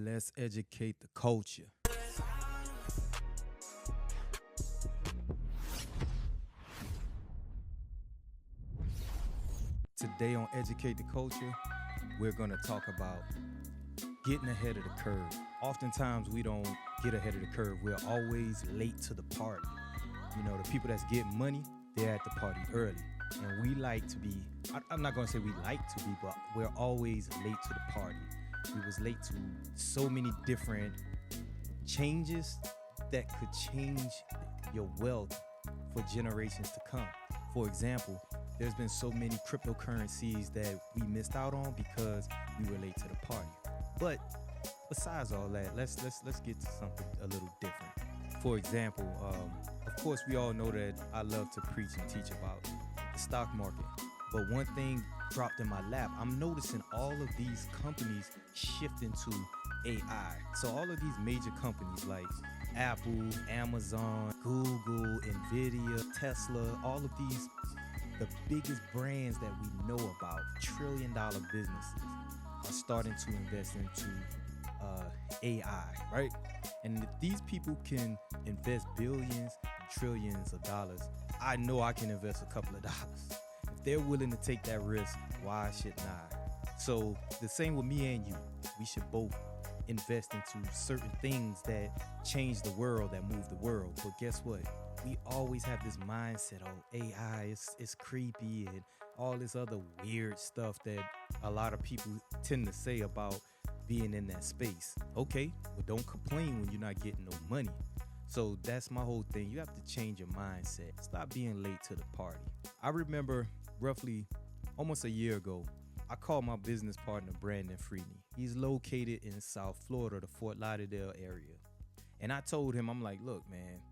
Let's educate the culture. Today on Educate the Culture, we're going to talk about getting ahead of the curve. Oftentimes, we don't get ahead of the curve. We're always late to the party. You know, the people that's getting money, they're at the party early. And we like to be, I'm not going to say we like to be, but we're always late to the party. We was late to so many different changes that could change your wealth for generations to come. For example, there's been so many cryptocurrencies that we missed out on because we were late to the party. But besides all that, let's get to something a little different. For example, of course, we all know that I love to preach and teach about the stock market. But one thing dropped in my lap. I'm noticing all of these companies shifting to AI. So all of these major companies like Apple, Amazon, Google, Nvidia, Tesla, all of these, the biggest brands that we know about, trillion-dollar businesses, are starting to invest into AI, right? And if these people can invest billions and trillions of dollars, I know I can invest a couple of dollars. If they're willing to take that risk, why shouldn't I? So the same with me and you. We should both invest into certain things that change the world, that move the world. But guess what? We always have this mindset, oh, AI, it's creepy and all this other weird stuff that a lot of people tend to say about being in that space. Okay, but don't complain when you're not getting no money. So that's my whole thing. You have to change your mindset. Stop being late to the party. I remember roughly almost a year ago, I called my business partner, Brandon Freedney. He's located in South Florida, the Fort Lauderdale area. And I told him, I'm like, look, man,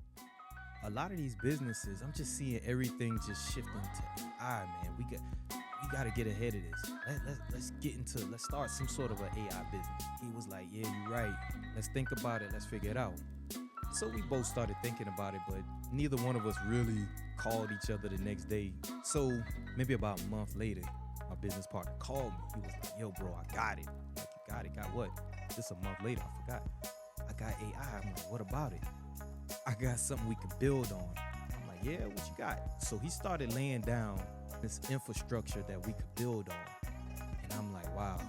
a lot of these businesses, I'm just seeing everything just shifting to AI, man. We got to get ahead of this. Let's start some sort of an AI business. He was like, yeah, you're right. Let's think about it. Let's figure it out. So we both started thinking about it, but neither one of us really called each other the next day. So maybe about a month later, my business partner called me. He was like, yo, bro, I got it. I'm like, you got it? Got what? Just a month later, I forgot. I got AI. I'm like, what about it? I got something we could build on. I'm like, yeah, what you got? So he started laying down this infrastructure that we could build on. And I'm like, wow,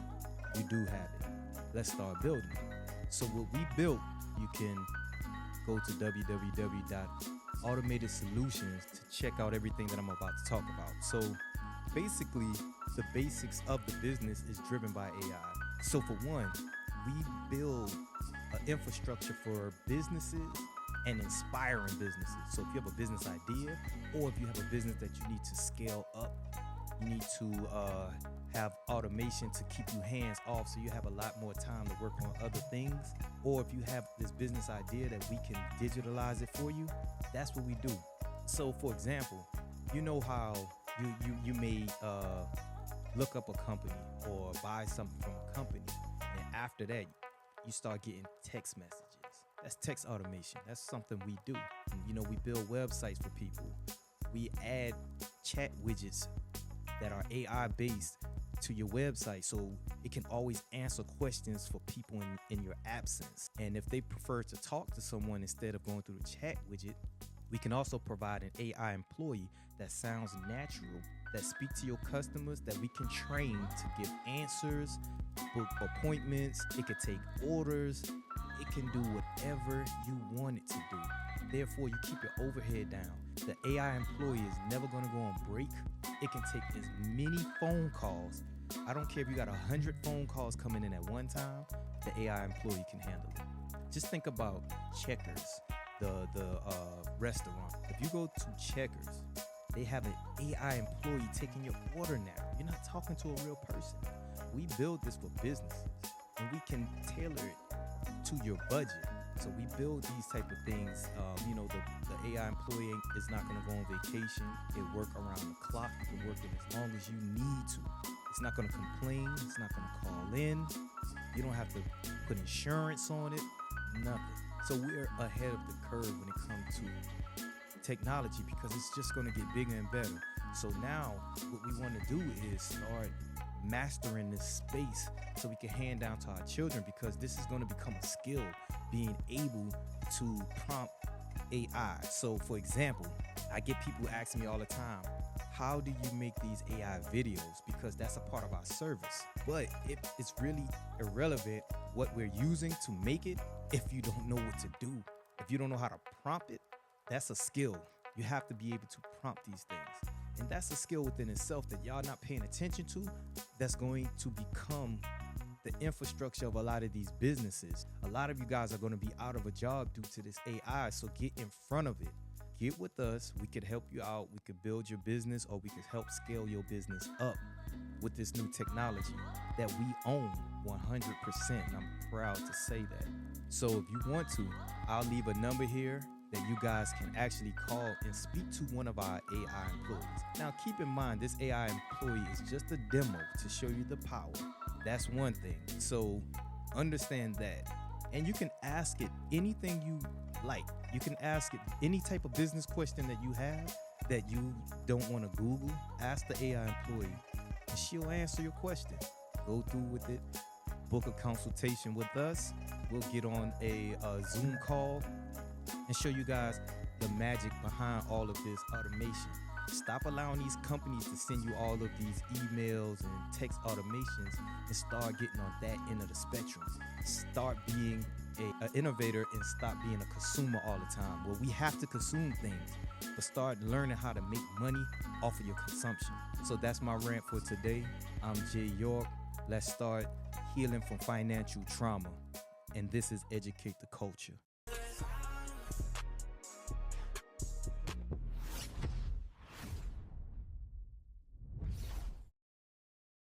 you do have it. Let's start building it. So what we built, you can go to www.automatedsolutions to check out everything that I'm about to talk about. So basically, the basics of the business is driven by AI. So for one, we build an infrastructure for businesses and inspiring businesses. So if you have a business idea, or if you have a business that you need to scale up, you need to have automation to keep you hands off so you have a lot more time to work on other things. Or if you have this business idea that we can digitalize it for you, that's what we do. So for example, you know how you may look up a company or buy something from a company, and after that, you start getting text messages. That's text automation. That's something we do. You know, we build websites for people. We add chat widgets that are AI based to your website, so it can always answer questions for people in your absence. And if they prefer to talk to someone instead of going through the chat widget, we can also provide an AI employee that sounds natural, that speak to your customers, that we can train to give answers, book appointments. It could take orders. It can do whatever you want it to do. Therefore, you keep your overhead down. The AI employee is never going to go on break. It can take as many phone calls. I don't care if you got 100 phone calls coming in at one time, the AI employee can handle it. Just think about Checkers, the restaurant. If you go to Checkers, they have an AI employee taking your order now. You're not talking to a real person. We build this for businesses, and we can tailor it to your budget. So we build these type of things. The AI employee is not going to go on vacation. It work around the clock. You can work it as long as you need to. It's not going to complain. It's not going to call in. You don't have to put insurance on it. Nothing. So we're ahead of the curve when it comes to technology, because it's just going to get bigger and better. So now what we want to do is start mastering this space so we can hand down to our children, because this is going to become a skill, being able to prompt AI. So for example, I get people asking me all the time, how do you make these AI videos? Because that's a part of our service. But it's really irrelevant what we're using to make it if you don't know what to do. If you don't know how to prompt it, that's a skill. You have to be able to prompt these things. And that's a skill within itself that y'all not paying attention to, that's going to become the infrastructure of a lot of these businesses. A lot of you guys are going to be out of a job due to this AI, so get in front of it. Get with us. We could help you out. We could build your business, or we could help scale your business up with this new technology that we own 100%. And I'm proud to say that. So if you want to, I'll leave a number here that you guys can actually call and speak to one of our AI employees. Now, keep in mind, this AI employee is just a demo to show you the power. That's one thing. So understand that. And you can ask it anything you like. You can ask it any type of business question that you have that you don't want to Google. Ask the AI employee and she'll answer your question. Go through with it. Book a consultation with us. We'll get on a Zoom call and show you guys the magic behind all of this automation. Stop allowing these companies to send you all of these emails and text automations and start getting on that end of the spectrum. Start being an innovator and stop being a consumer all the time. Well, we have to consume things, but start learning how to make money off of your consumption. So that's my rant for today. I'm Jay York. Let's start healing from financial trauma. And this is Educate the Culture.